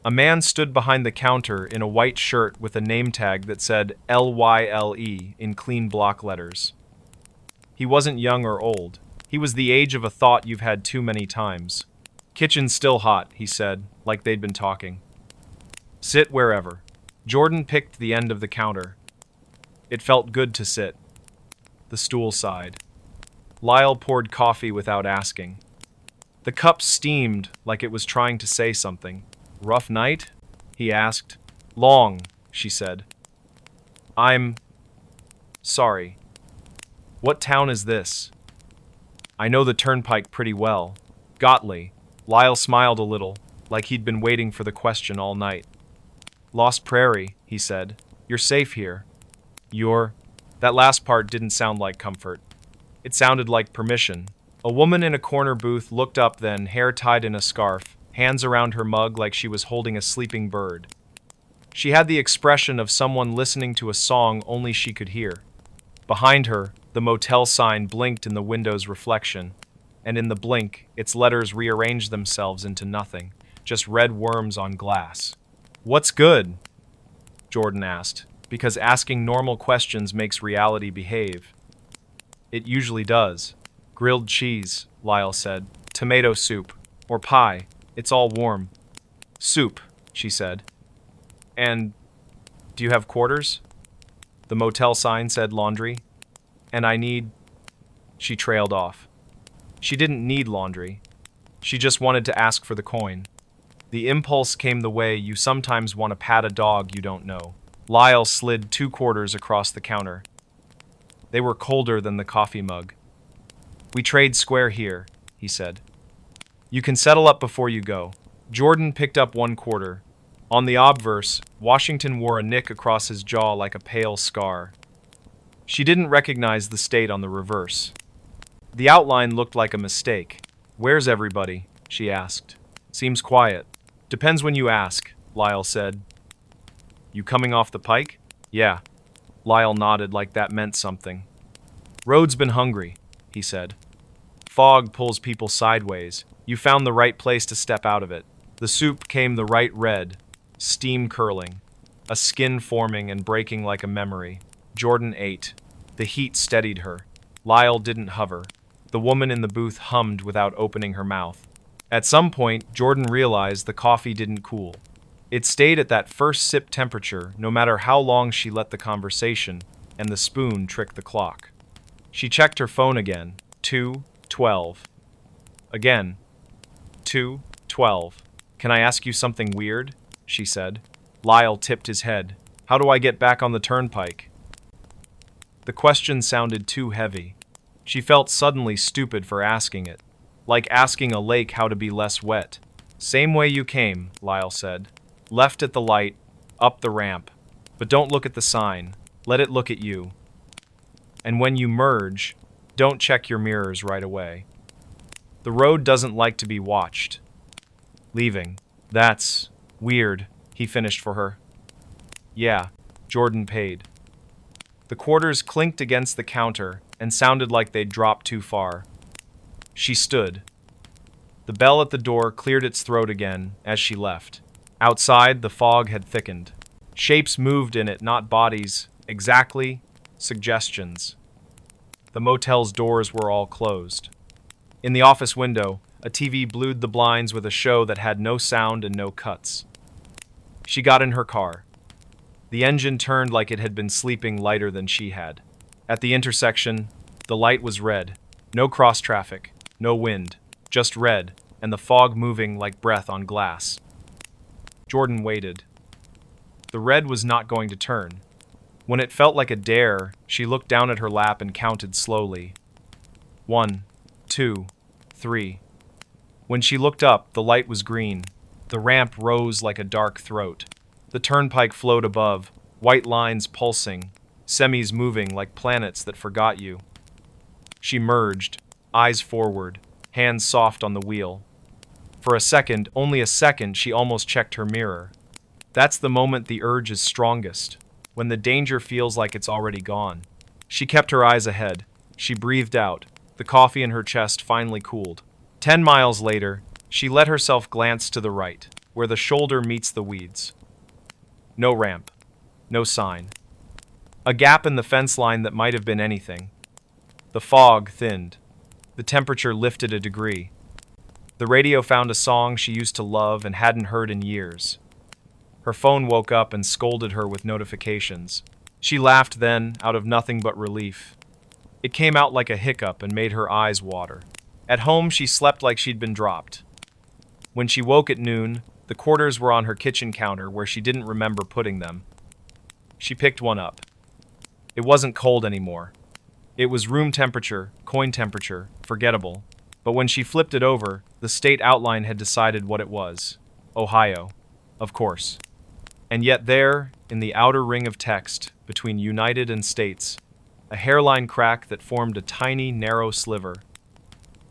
A man stood behind the counter in a white shirt with a name tag that said LYLE in clean block letters. He wasn't young or old. He was the age of a thought you've had too many times. "Kitchen's still hot," he said, like they'd been talking. "Sit wherever." Jordan picked the end of the counter. It felt good to sit. The stool sighed. Lyle poured coffee without asking. The cup steamed like it was trying to say something. "Rough night?" he asked. "Long," she said. "I'm sorry. What town is this?" "I know the turnpike pretty well." "Gottly." Lyle smiled a little, like he'd been waiting for the question all night. "Lost Prairie," he said. "You're safe here." That last part didn't sound like comfort. It sounded like permission. A woman in a corner booth looked up then, hair tied in a scarf, hands around her mug like she was holding a sleeping bird. She had the expression of someone listening to a song only she could hear. Behind her, the motel sign blinked in the window's reflection, and in the blink, its letters rearranged themselves into nothing, just red worms on glass. "What's good?" Jordan asked, because asking normal questions makes reality behave. "It usually does." "Grilled cheese," Lyle said. "Tomato soup. Or pie. It's all warm." "Soup," she said. "And do you have quarters?" The motel sign said laundry. "And I need..." She trailed off. She didn't need laundry. She just wanted to ask for the coin. The impulse came the way you sometimes want to pat a dog you don't know. Lyle slid 2 quarters across the counter. They were colder than the coffee mug. "We trade square here," he said. "You can settle up before you go." Jordan picked up 1 quarter. On the obverse, Washington wore a nick across his jaw like a pale scar. She didn't recognize the state on the reverse. The outline looked like a mistake. "Where's everybody?" she asked. "Seems quiet." "Depends when you ask," Lyle said. "You coming off the pike?" "Yeah." Lyle nodded like that meant something. "Road's been hungry," he he said. Fog pulls people sideways. You found the right place to step out of it. The soup came the right red, steam curling, a skin forming and breaking like a memory. Jordan ate. The heat steadied her. Lyle didn't hover. The woman in the booth hummed without opening her mouth. At some point, Jordan realized the coffee didn't cool. It stayed at that first sip temperature no matter how long she let the conversation and the spoon trick the clock. She checked her phone again. 2:12. Again. 2:12. Can I ask you something weird? She said. Lyle tipped his head. How do I get back on the turnpike? The question sounded too heavy. She felt suddenly stupid for asking it. Like asking a lake how to be less wet. Same way you came, Lyle said. Left at the light, up the ramp. But don't look at the sign. Let it look at you. And when you merge, don't check your mirrors right away. The road doesn't like to be watched. Leaving. That's weird, he finished for her. Yeah, Jordan paid. The quarters clinked against the counter and sounded like they'd dropped too far. She stood. The bell at the door cleared its throat again as she left. Outside, the fog had thickened. Shapes moved in it, not bodies. Exactly. Suggestions. The motel's doors were all closed. In the office window, a TV blued the blinds with a show that had no sound and no cuts. She got in her car. The engine turned like it had been sleeping lighter than she had. At the intersection, the light was red. No cross traffic, no wind, just red, and the fog moving like breath on glass. Jordan waited. The red was not going to turn. When it felt like a dare, she looked down at her lap and counted slowly. 1, 2, 3. When she looked up, the light was green. The ramp rose like a dark throat. The turnpike flowed above, white lines pulsing, semis moving like planets that forgot you. She merged, eyes forward, hands soft on the wheel. For a second, only a second, she almost checked her mirror. That's the moment the urge is strongest, when the danger feels like it's already gone. She kept her eyes ahead. She breathed out. The coffee in her chest finally cooled. 10 miles later, she let herself glance to the right, where the shoulder meets the weeds. No ramp. No sign. A gap in the fence line that might have been anything. The fog thinned. The temperature lifted a degree. The radio found a song she used to love and hadn't heard in years. Her phone woke up and scolded her with notifications. She laughed then, out of nothing but relief. It came out like a hiccup and made her eyes water. At home, she slept like she'd been dropped. When she woke at noon, the quarters were on her kitchen counter where she didn't remember putting them. She picked one up. It wasn't cold anymore. It was room temperature, coin temperature, forgettable. But when she flipped it over, the state outline had decided what it was. Ohio. Of course. And yet there, in the outer ring of text, between United and States, a hairline crack that formed a tiny, narrow sliver.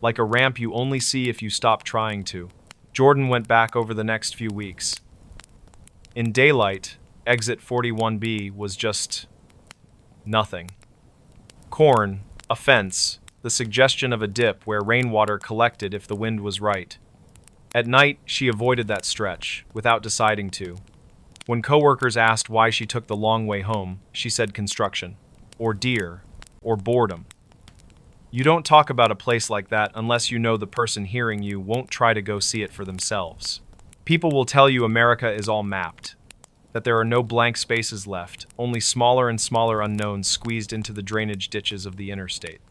Like a ramp you only see if you stop trying to. Jordan went back over the next few weeks. In daylight, exit 41B was just nothing. Corn, a fence, the suggestion of a dip where rainwater collected if the wind was right. At night, she avoided that stretch, without deciding to. When coworkers asked why she took the long way home, she said construction, or deer, or boredom. You don't talk about a place like that unless you know the person hearing you won't try to go see it for themselves. People will tell you America is all mapped, that there are no blank spaces left, only smaller and smaller unknowns squeezed into the drainage ditches of the interstate.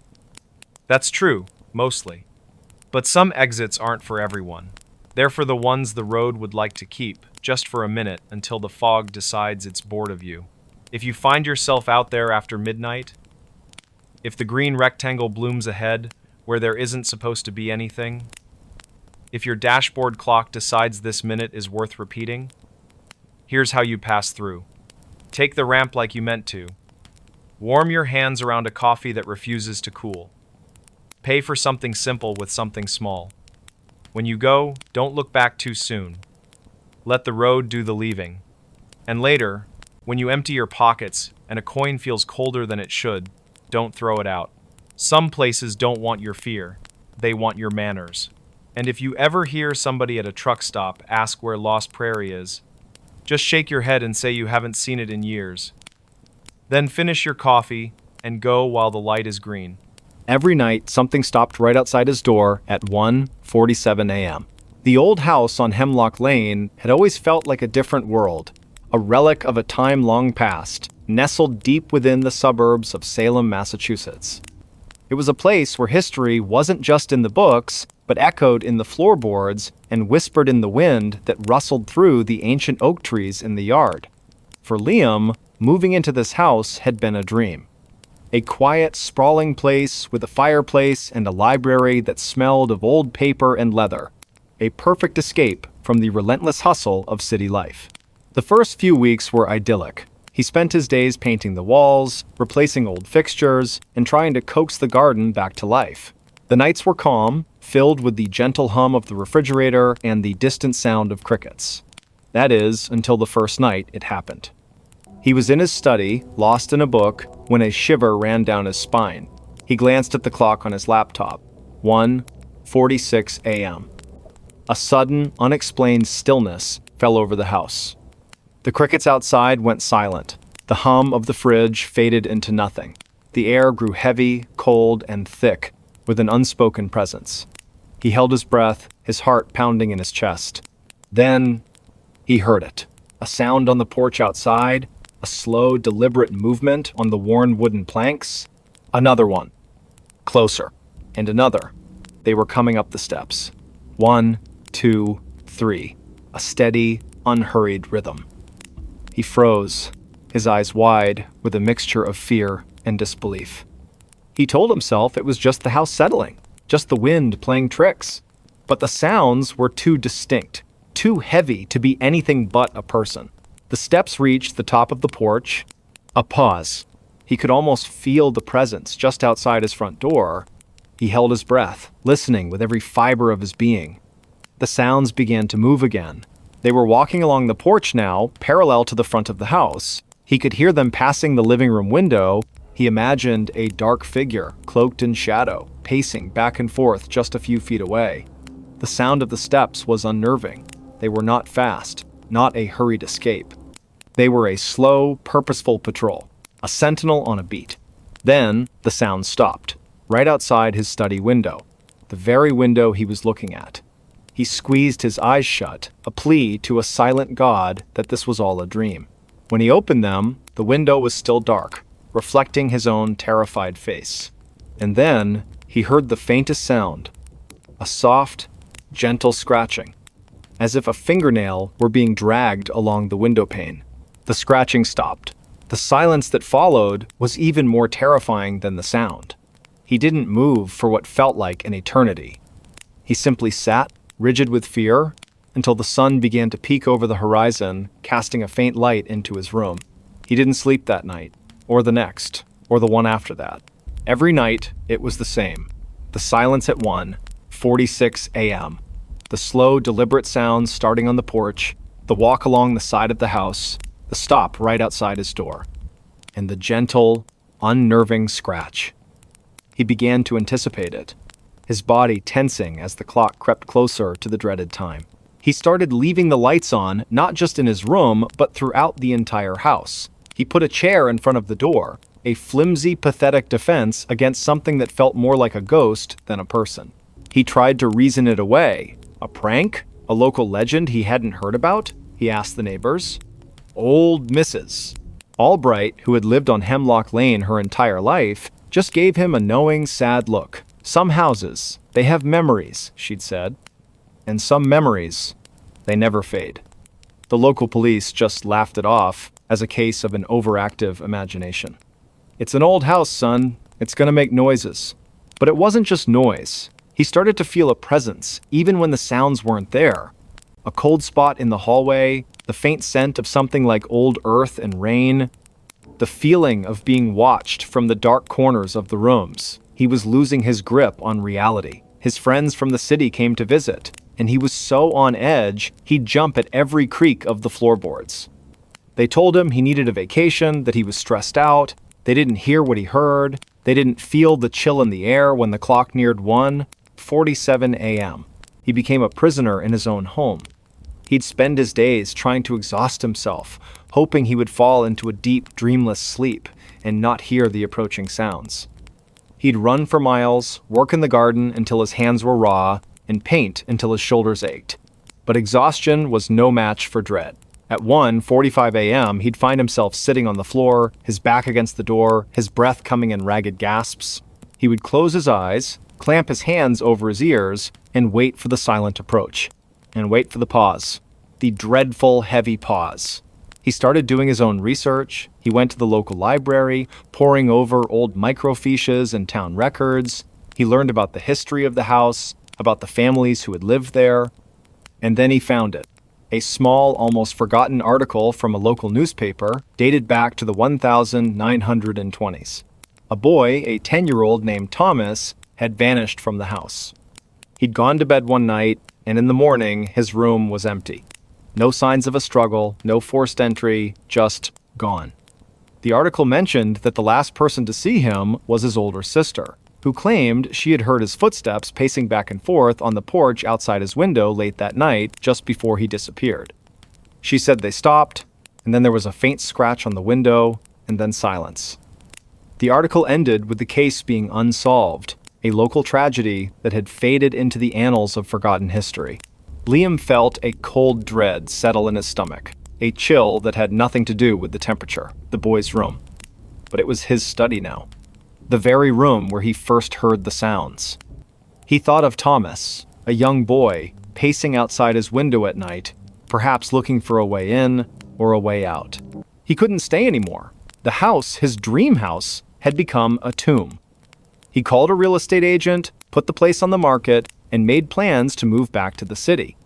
That's true, mostly. But some exits aren't for everyone. They're for the ones the road would like to keep, just for a minute until the fog decides it's bored of you. If you find yourself out there after midnight, if the green rectangle blooms ahead where there isn't supposed to be anything, if your dashboard clock decides this minute is worth repeating, here's how you pass through. Take the ramp like you meant to. Warm your hands around a coffee that refuses to cool. Pay for something simple with something small. When you go, don't look back too soon. Let the road do the leaving. And later, when you empty your pockets and a coin feels colder than it should, don't throw it out. Some places don't want your fear, they want your manners. And if you ever hear somebody at a truck stop ask where Lost Prairie is, just shake your head and say you haven't seen it in years. Then finish your coffee and go while the light is green. Every night, something stopped right outside his door at 1:47 a.m. The old house on Hemlock Lane had always felt like a different world, a relic of a time long past, nestled deep within the suburbs of Salem, Massachusetts. It was a place where history wasn't just in the books, but echoed in the floorboards and whispered in the wind that rustled through the ancient oak trees in the yard. For Liam, moving into this house had been a dream. A quiet, sprawling place with a fireplace and a library that smelled of old paper and leather. A perfect escape from the relentless hustle of city life. The first few weeks were idyllic. He spent his days painting the walls, replacing old fixtures, and trying to coax the garden back to life. The nights were calm, filled with the gentle hum of the refrigerator and the distant sound of crickets. That is, until the first night it happened. He was in his study, lost in a book, when a shiver ran down his spine. He glanced at the clock on his laptop. 1:46 a.m. A sudden, unexplained stillness fell over the house. The crickets outside went silent. The hum of the fridge faded into nothing. The air grew heavy, cold, and thick, with an unspoken presence. He held his breath, his heart pounding in his chest. Then, he heard it. A sound on the porch outside, a slow, deliberate movement on the worn wooden planks. Another one. Closer. And another. They were coming up the steps. 1, 2, 3. A steady, unhurried rhythm. He froze, his eyes wide with a mixture of fear and disbelief. He told himself it was just the house settling, just the wind playing tricks. But the sounds were too distinct, too heavy to be anything but a person. The steps reached the top of the porch. A pause. He could almost feel the presence just outside his front door. He held his breath, listening with every fiber of his being. The sounds began to move again. They were walking along the porch now, parallel to the front of the house. He could hear them passing the living room window. He imagined a dark figure, cloaked in shadow, pacing back and forth just a few feet away. The sound of the steps was unnerving. They were not fast, not a hurried escape. They were a slow, purposeful patrol, a sentinel on a beat. Then, the sound stopped, right outside his study window, the very window he was looking at. He squeezed his eyes shut, a plea to a silent God that this was all a dream. When he opened them, the window was still dark, reflecting his own terrified face. And then, he heard the faintest sound, a soft, gentle scratching, as if a fingernail were being dragged along the window pane. The scratching stopped. The silence that followed was even more terrifying than the sound. He didn't move for what felt like an eternity. He simply sat, rigid with fear, until the sun began to peek over the horizon, casting a faint light into his room. He didn't sleep that night, or the next, or the one after that. Every night, it was the same. The silence at 1:46 a.m. The slow, deliberate sounds starting on the porch, the walk along the side of the house, the stop right outside his door, and the gentle, unnerving scratch. He began to anticipate it, his body tensing as the clock crept closer to the dreaded time. He started leaving the lights on, not just in his room, but throughout the entire house. He put a chair in front of the door, a flimsy, pathetic defense against something that felt more like a ghost than a person. He tried to reason it away. A prank? A local legend he hadn't heard about? He asked the neighbors. Old Mrs. Albright, who had lived on Hemlock Lane her entire life, just gave him a knowing, sad look. Some houses, they have memories, she'd said. And some memories, they never fade. The local police just laughed it off as a case of an overactive imagination. It's an old house, son. It's gonna make noises. But it wasn't just noise. He started to feel a presence, even when the sounds weren't there. A cold spot in the hallway, the faint scent of something like old earth and rain, the feeling of being watched from the dark corners of the rooms. He was losing his grip on reality. His friends from the city came to visit, and he was so on edge, he'd jump at every creak of the floorboards. They told him he needed a vacation, that he was stressed out. They didn't hear what he heard. They didn't feel the chill in the air when the clock neared 1:47 a.m. He became a prisoner in his own home. He'd spend his days trying to exhaust himself, hoping he would fall into a deep, dreamless sleep and not hear the approaching sounds. He'd run for miles, work in the garden until his hands were raw, and paint until his shoulders ached. But exhaustion was no match for dread. At 1:45 a.m., he'd find himself sitting on the floor, his back against the door, his breath coming in ragged gasps. He would close his eyes, clamp his hands over his ears, and wait for the silent approach. And wait for the pause. The dreadful, heavy pause. He started doing his own research. He went to the local library, poring over old microfiches and town records. He learned about the history of the house, about the families who had lived there. And then he found it. A small, almost forgotten article from a local newspaper dated back to the 1920s. A boy, a 10-year-old named Thomas, had vanished from the house. He'd gone to bed one night, and in the morning, his room was empty. No signs of a struggle, no forced entry, just gone. The article mentioned that the last person to see him was his older sister, who claimed she had heard his footsteps pacing back and forth on the porch outside his window late that night, just before he disappeared. She said they stopped, and then there was a faint scratch on the window, and then silence. The article ended with the case being unsolved, a local tragedy that had faded into the annals of forgotten history. Liam felt a cold dread settle in his stomach, a chill that had nothing to do with the temperature, the boy's room. But it was his study now. The very room where he first heard the sounds. He thought of Thomas, a young boy, pacing outside his window at night, perhaps looking for a way in or a way out. He couldn't stay anymore. The house, his dream house, had become a tomb. He called a real estate agent, put the place on the market, and made plans to move back to the city.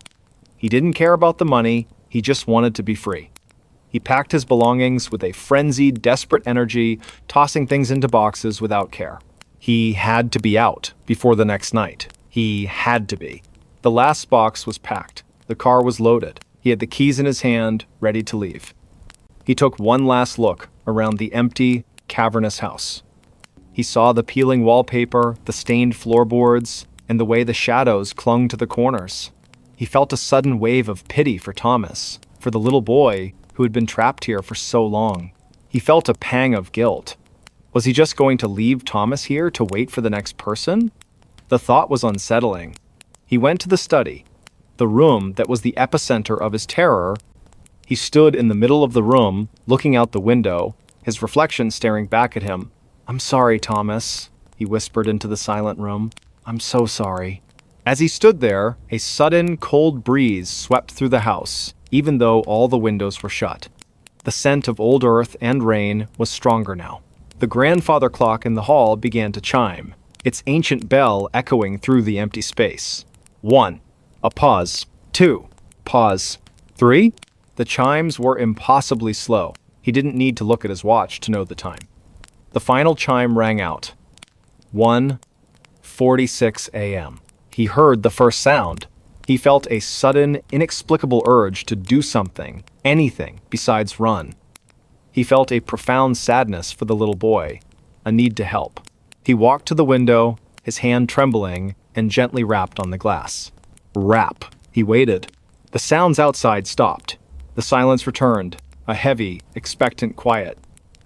He didn't care about the money, he just wanted to be free. He packed his belongings with a frenzied, desperate energy, tossing things into boxes without care. He had to be out before the next night. He had to be. The last box was packed. The car was loaded. He had the keys in his hand, ready to leave. He took one last look around the empty, cavernous house. He saw the peeling wallpaper, the stained floorboards, and the way the shadows clung to the corners. He felt a sudden wave of pity for Thomas, for the little boy who had been trapped here for so long. He felt a pang of guilt. Was he just going to leave Thomas here to wait for the next person? The thought was unsettling. He went to the study, the room that was the epicenter of his terror. He stood in the middle of the room, looking out the window, his reflection staring back at him. "I'm sorry, Thomas," he whispered into the silent room. "I'm so sorry." As he stood there, a sudden, cold breeze swept through the house, even though all the windows were shut. The scent of old earth and rain was stronger now. The grandfather clock in the hall began to chime, its ancient bell echoing through the empty space. 1. A pause. 2. Pause. 3. The chimes were impossibly slow. He didn't need to look at his watch to know the time. The final chime rang out. 1:46 a.m. He heard the first sound. He felt a sudden, inexplicable urge to do something, anything, besides run. He felt a profound sadness for the little boy, a need to help. He walked to the window, his hand trembling, and gently rapped on the glass. Rap. He waited. The sounds outside stopped. The silence returned, a heavy, expectant quiet.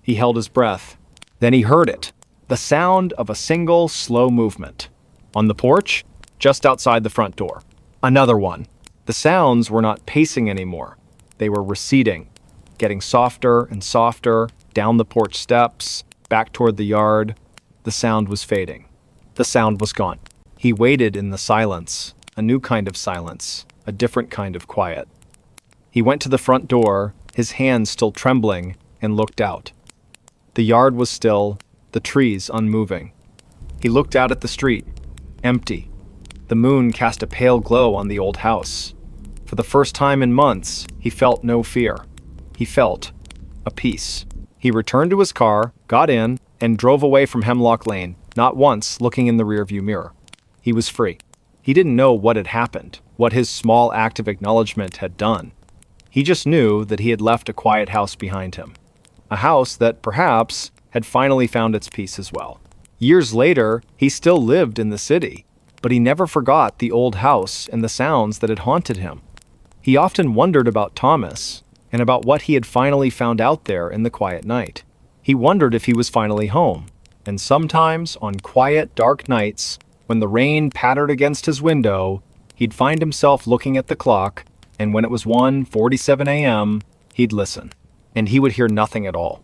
He held his breath. Then he heard it, the sound of a single, slow movement. On the porch, just outside the front door. Another one. The sounds were not pacing anymore. They were receding, getting softer and softer, down the porch steps, back toward the yard. The sound was fading. The sound was gone. He waited in the silence, a new kind of silence, a different kind of quiet. He went to the front door, his hands still trembling, and looked out. The yard was still, the trees unmoving. He looked out at the street, empty. The moon cast a pale glow on the old house. For the first time in months, he felt no fear. He felt a peace. He returned to his car, got in, and drove away from Hemlock Lane, not once looking in the rearview mirror. He was free. He didn't know what had happened, what his small act of acknowledgement had done. He just knew that he had left a quiet house behind him. A house that, perhaps, had finally found its peace as well. Years later, he still lived in the city, but he never forgot the old house and the sounds that had haunted him. He often wondered about Thomas and about what he had finally found out there in the quiet night. He wondered if he was finally home, and sometimes on quiet, dark nights, when the rain pattered against his window, he'd find himself looking at the clock, and when it was 1:47 a.m., he'd listen, and he would hear nothing at all.